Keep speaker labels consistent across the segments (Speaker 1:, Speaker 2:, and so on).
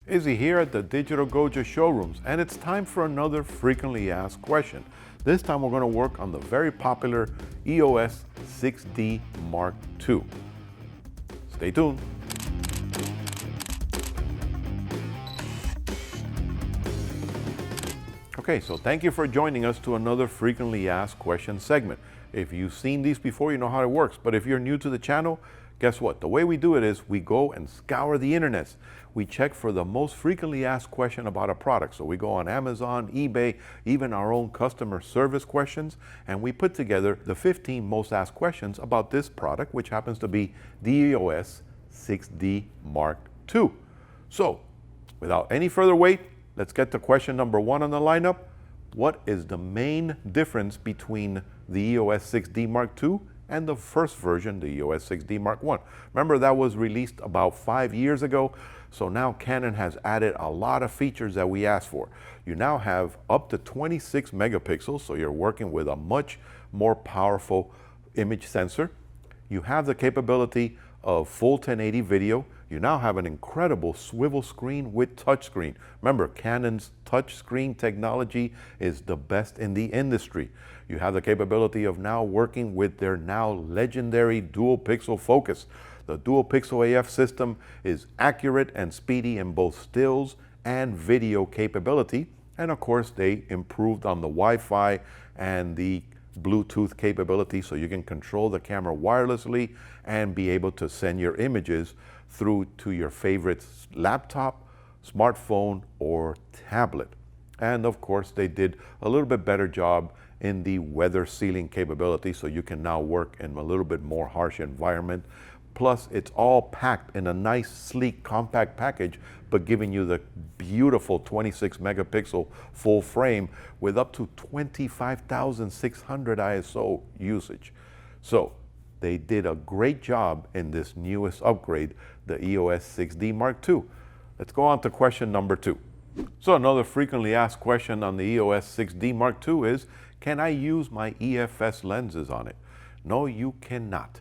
Speaker 1: Izzy here at the Digital Goja showrooms, and it's time for another frequently asked question. This time we're going to work on the very popular EOS 6D Mark II. Stay tuned. Okay, so thank you for joining us to another frequently asked question segment. If you've seen these before, you know how it works, but if you're new to the channel, guess what? The way we do it is we go and scour the internets. We check for the most frequently asked question about a product. So we go on Amazon, eBay, even our own customer service questions, and we put together the 15 most asked questions about this product, which happens to be the EOS 6D Mark II. So without any further wait, let's get to question number 1 on the lineup. What is the main difference between the EOS 6D Mark II and the first version, the EOS 6D Mark I? Remember, that was released about 5 years ago, so now Canon has added a lot of features that we asked for. You now have up to 26 megapixels, so you're working with a much more powerful image sensor. You have the capability of full 1080 video. You now have an incredible swivel screen with touchscreen. Remember, Canon's touchscreen technology is the best in the industry. You have the capability of now working with their now legendary dual pixel focus. The dual pixel AF system is accurate and speedy in both stills and video capability. And of course, they improved on the Wi-Fi and the Bluetooth capability, so you can control the camera wirelessly and be able to send your images through to your favorite laptop, smartphone, or tablet. And of course, they did a little bit better job in the weather sealing capability, so you can now work in a little bit more harsh environment. Plus, it's all packed in a nice, sleek, compact package, but giving you the beautiful 26 megapixel full frame with up to 25,600 ISO usage. So they did a great job in this newest upgrade, the EOS 6D Mark II. Let's go on to question number 2. So another frequently asked question on the EOS 6D Mark II is, can I use my EFS lenses on it? No, you cannot.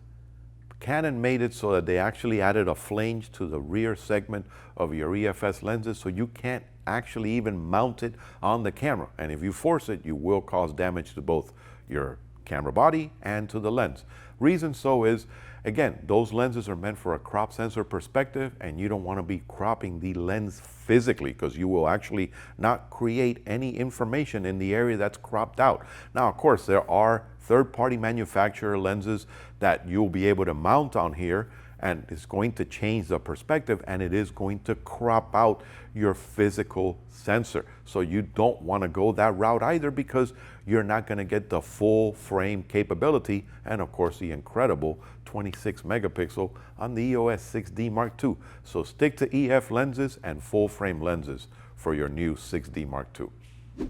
Speaker 1: Canon made it so that they actually added a flange to the rear segment of your EFS lenses, so you can't actually even mount it on the camera. And if you force it, you will cause damage to both your camera body and to the lens. Reason so is, again, those lenses are meant for a crop sensor perspective, and you don't want to be cropping the lens physically, because you will actually not create any information in the area that's cropped out. Now, of course, there are third-party manufacturer lenses that you'll be able to mount on here, and it's going to change the perspective, and it is going to crop out your physical sensor. So you don't want to go that route either, because you're not going to get the full frame capability and of course the incredible 26 megapixel on the EOS 6D Mark II. So stick to EF lenses and full frame lenses for your new 6D Mark II.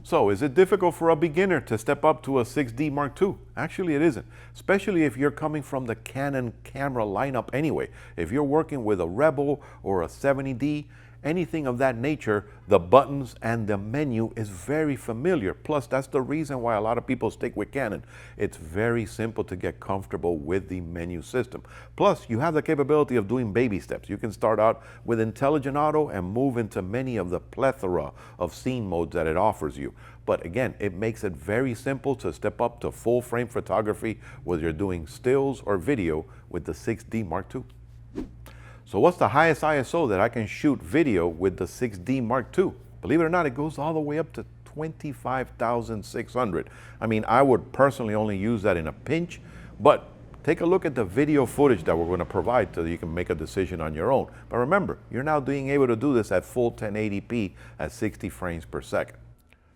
Speaker 1: So is it difficult for a beginner to step up to a 6D Mark II? Actually, it isn't, especially if you're coming from the Canon camera lineup anyway. If you're working with a Rebel or a 70D, anything of that nature, the buttons and the menu is very familiar. Plus, that's the reason why a lot of people stick with Canon. It's very simple to get comfortable with the menu system. Plus, you have the capability of doing baby steps. You can start out with Intelligent Auto and move into many of the plethora of scene modes that it offers you. But again, it makes it very simple to step up to full frame photography, whether you're doing stills or video with the 6D Mark II. So what's the highest ISO that I can shoot video with the 6D Mark II? Believe it or not, it goes all the way up to 25,600. I mean, I would personally only use that in a pinch, but take a look at the video footage that we're going to provide so that you can make a decision on your own. But remember, you're now being able to do this at full 1080p at 60 frames per second.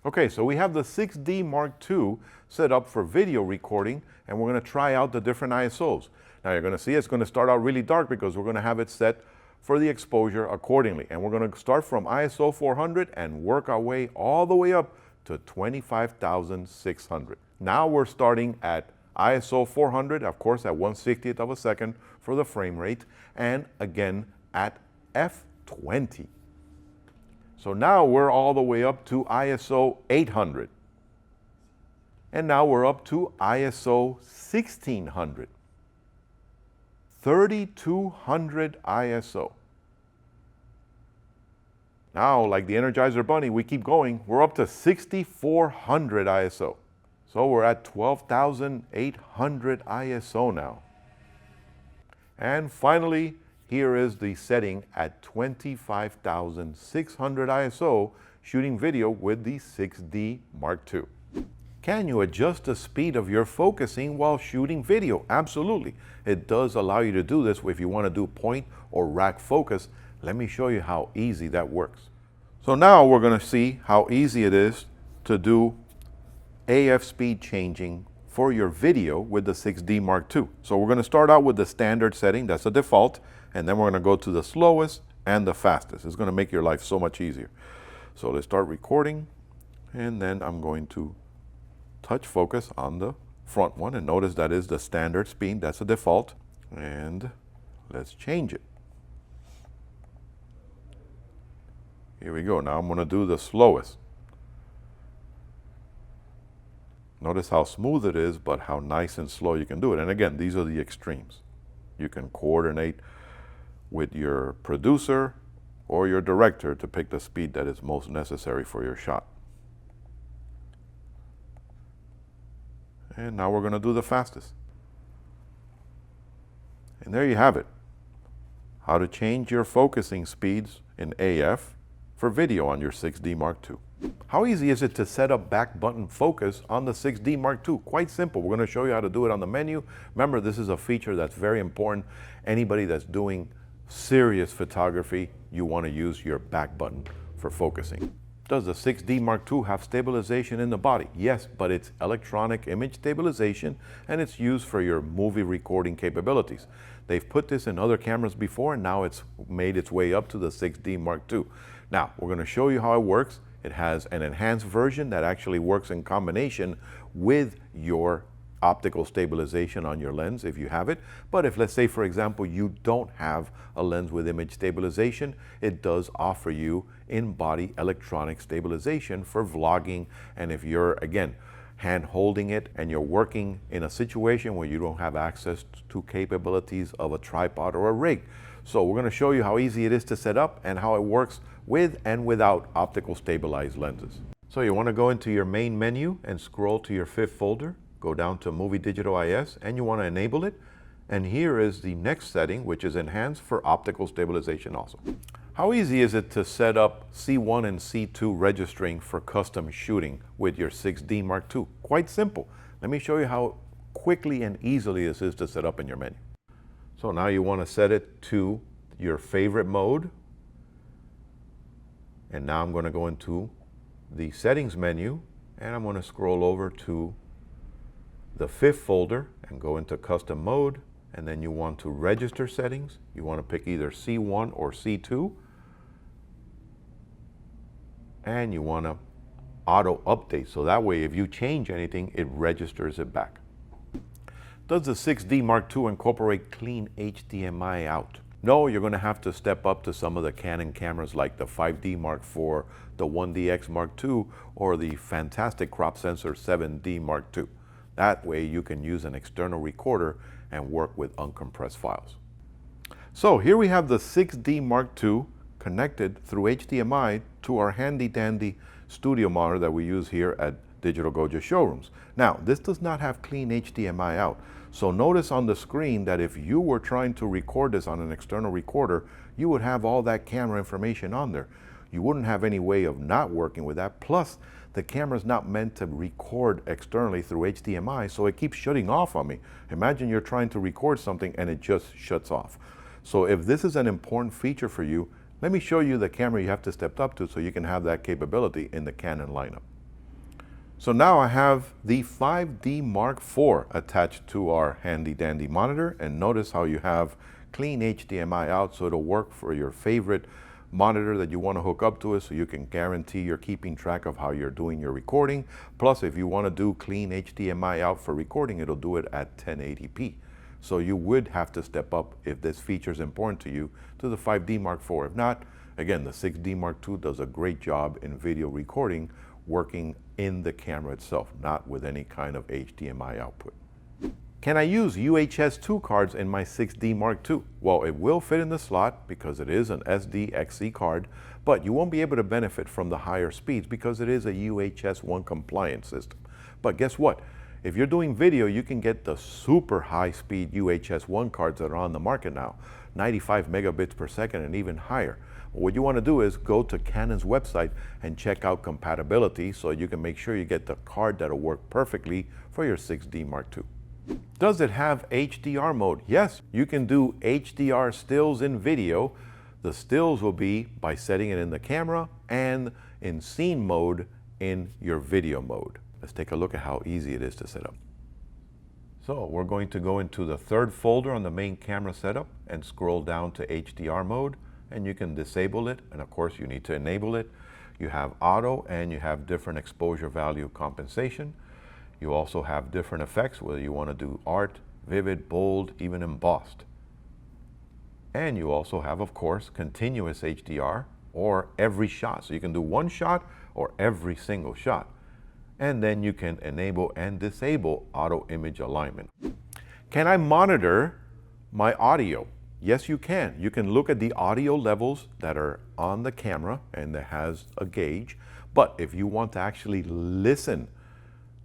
Speaker 1: Okay, so we have the 6D Mark II set up for video recording, and we're going to try out the different ISOs. Now you're going to see it's going to start out really dark because we're going to have it set for the exposure accordingly. And we're going to start from ISO 400 and work our way all the way up to 25,600. Now we're starting at ISO 400, of course, at 1/60th of a second for the frame rate, and again at f20. So now we're all the way up to ISO 800. And now we're up to ISO 1600. 3200 ISO. Now, like the Energizer Bunny, we keep going. We're up to 6400 ISO. So we're at 12,800 ISO now. And finally, here is the setting at 25,600 ISO, shooting video with the 6D Mark II. Can you adjust the speed of your focusing while shooting video? Absolutely. It does allow you to do this if you want to do point or rack focus. Let me show you how easy that works. So now we're going to see how easy it is to do AF speed changing for your video with the 6D Mark II. So we're going to start out with the standard setting, that's the default, and then we're going to go to the slowest and the fastest. It's going to make your life so much easier. So let's start recording, and then I'm going to touch focus on the front one, and notice that is the standard speed, that's the default, and let's change it. Here we go. Now I'm going to do the slowest. Notice how smooth it is, but how nice and slow you can do it. And again, these are the extremes. You can coordinate with your producer or your director to pick the speed that is most necessary for your shot. And now we're going to do the fastest. And there you have it. How to change your focusing speeds in AF for video on your 6D Mark II. How easy is it to set up back button focus on the 6D Mark II? Quite simple. We're going to show you how to do it on the menu. Remember, this is a feature that's very important. Anybody that's doing serious photography, you want to use your back button for focusing. Does the 6D Mark II have stabilization in the body? Yes, but it's electronic image stabilization, and it's used for your movie recording capabilities. They've put this in other cameras before, and now it's made its way up to the 6D Mark II. Now, we're going to show you how it works. It has an enhanced version that actually works in combination with your optical stabilization on your lens if you have it. But if, let's say, for example, you don't have a lens with image stabilization, it does offer you in-body electronic stabilization for vlogging. And if you're, again, hand holding it and you're working in a situation where you don't have access to capabilities of a tripod or a rig. So we're going to show you how easy it is to set up and how it works with and without optical stabilized lenses. So you want to go into your main menu and scroll to your fifth folder, go down to Movie Digital IS, and you want to enable it. And here is the next setting, which is enhanced for optical stabilization also. How easy is it to set up C1 and C2 registering for custom shooting with your 6D Mark II? Quite simple. Let me show you how quickly and easily this is to set up in your menu. So now you want to set it to your favorite mode. And now I'm going to go into the settings menu, and I'm going to scroll over to the fifth folder and go into custom mode. And then you want to register settings. You want to pick either C1 or C2. And you want to auto update. So that way, if you change anything, it registers it back. Does the 6D Mark II incorporate clean HDMI out? No, you're going to have to step up to some of the Canon cameras like the 5D Mark IV, the 1DX Mark II, or the fantastic crop sensor 7D Mark II. That way you can use an external recorder and work with uncompressed files. So here we have the 6D Mark II connected through HDMI to our handy dandy studio monitor that we use here at Digital Goja showrooms. Now, this does not have clean HDMI out. So notice on the screen that if you were trying to record this on an external recorder, you would have all that camera information on there. You wouldn't have any way of not working with that. Plus, the camera's not meant to record externally through HDMI, so it keeps shutting off on me. Imagine you're trying to record something and it just shuts off. So if this is an important feature for you, let me show you the camera you have to step up to so you can have that capability in the Canon lineup. So now I have the 5D Mark IV attached to our handy dandy monitor, and notice how you have clean HDMI out, so it'll work for your favorite monitor that you want to hook up to it, so you can guarantee you're keeping track of how you're doing your recording. Plus, if you want to do clean HDMI out for recording, it'll do it at 1080p. So you would have to step up, if this feature is important to you, to the 5D Mark IV. If not, again, the 6D Mark II does a great job in video recording, working in the camera itself, not with any kind of HDMI output. Can I use UHS-II cards in my 6D Mark II? Well, it will fit in the slot because it is an SD card, but you won't be able to benefit from the higher speeds because it is a UHS-I compliant system. But guess what? If you're doing video, you can get the super high speed UHS-I cards that are on the market now, 95 megabits per second and even higher. What you want to do is go to Canon's website and check out compatibility so you can make sure you get the card that'll work perfectly for your 6D Mark II. Does it have HDR mode? Yes, you can do HDR stills in video. The stills will be by setting it in the camera and in scene mode in your video mode. Let's take a look at how easy it is to set up. So we're going to go into the third folder on the main camera setup and scroll down to HDR mode, and you can disable it, and of course you need to enable it. You have auto and you have different exposure value compensation. You also have different effects, whether you want to do art, vivid, bold, even embossed. And you also have, of course, continuous HDR or every shot. So you can do one shot or every single shot. And then you can enable and disable auto image alignment. Can I monitor my audio? Yes, you can. You can look at the audio levels that are on the camera and that has a gauge. But if you want to actually listen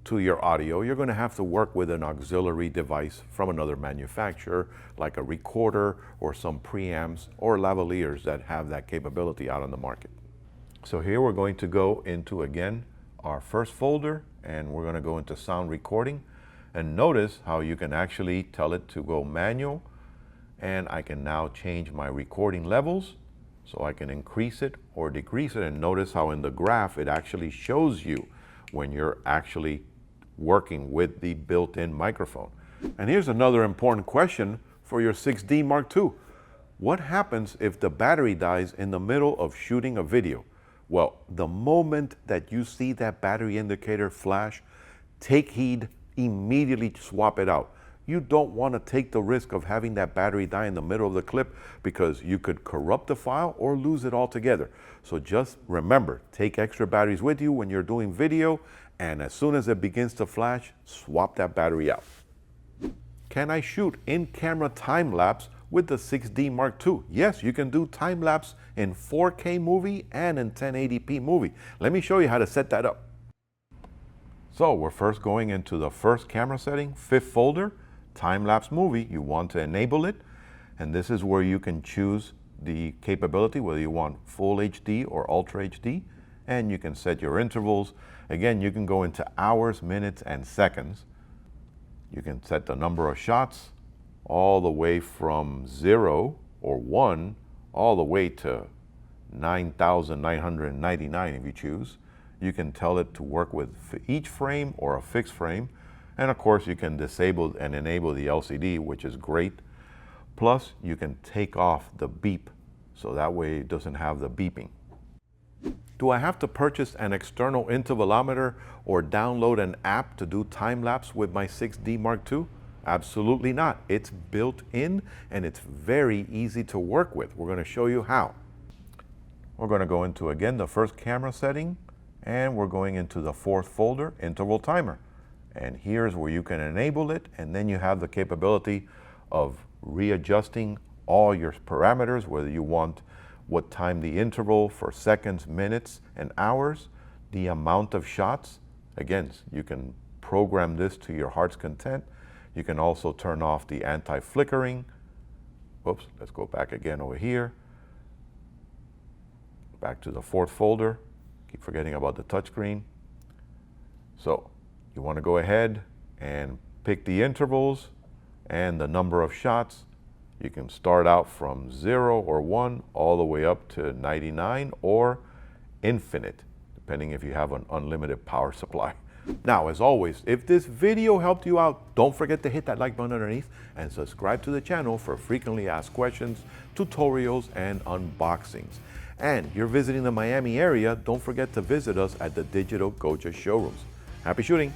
Speaker 1: to your audio, you're going to have to work with an auxiliary device from another manufacturer, like a recorder or some preamps or lavaliers that have that capability out on the market. So here we're going to go into, again, our first folder, and we're going to go into sound recording. And notice how you can actually tell it to go manual, and I can now change my recording levels so I can increase it or decrease it. And notice how in the graph it actually shows you when you're actually working with the built-in microphone. And here's another important question for your 6D Mark II. What happens if the battery dies in the middle of shooting a video? Well, the moment that you see that battery indicator flash, take heed, immediately swap it out. You don't want to take the risk of having that battery die in the middle of the clip because you could corrupt the file or lose it altogether. So just remember, take extra batteries with you when you're doing video, and as soon as it begins to flash, swap that battery out. Can I shoot in-camera time-lapse with the 6D Mark II? Yes, you can do time-lapse in 4K movie and in 1080p movie. Let me show you how to set that up. So we're first going into the first camera setting, fifth folder, time-lapse movie. You want to enable it, and this is where you can choose the capability, whether you want full HD or ultra HD, and you can set your intervals. Again, you can go into hours, minutes, and seconds. You can set the number of shots all the way from 0 or 1 all the way to 9,999 if you choose. You can tell it to work with each frame or a fixed frame. And of course, you can disable and enable the LCD, which is great. Plus, you can take off the beep, so that way it doesn't have the beeping. Do I have to purchase an external intervalometer or download an app to do time-lapse with my 6D Mark II? Absolutely not. It's built in and it's very easy to work with. We're going to show you how. We're going to go into, again, the first camera setting, and we're going into the fourth folder, interval timer. And here's where you can enable it, and then you have the capability of readjusting all your parameters, whether you want what time the interval for seconds, minutes, and hours, the amount of shots. Again, you can program this to your heart's content. You can also turn off the anti-flickering. Oops, let's go back again over here. Back to the fourth folder. Keep forgetting about the touchscreen. So you want to go ahead and pick the intervals and the number of shots. You can start out from 0 or 1 all the way up to 99 or infinite, depending if you have an unlimited power supply. Now, as always, if this video helped you out, don't forget to hit that like button underneath and subscribe to the channel for frequently asked questions, tutorials, and unboxings. And you're visiting the Miami area, don't forget to visit us at the Digital Goja showrooms. Happy shooting!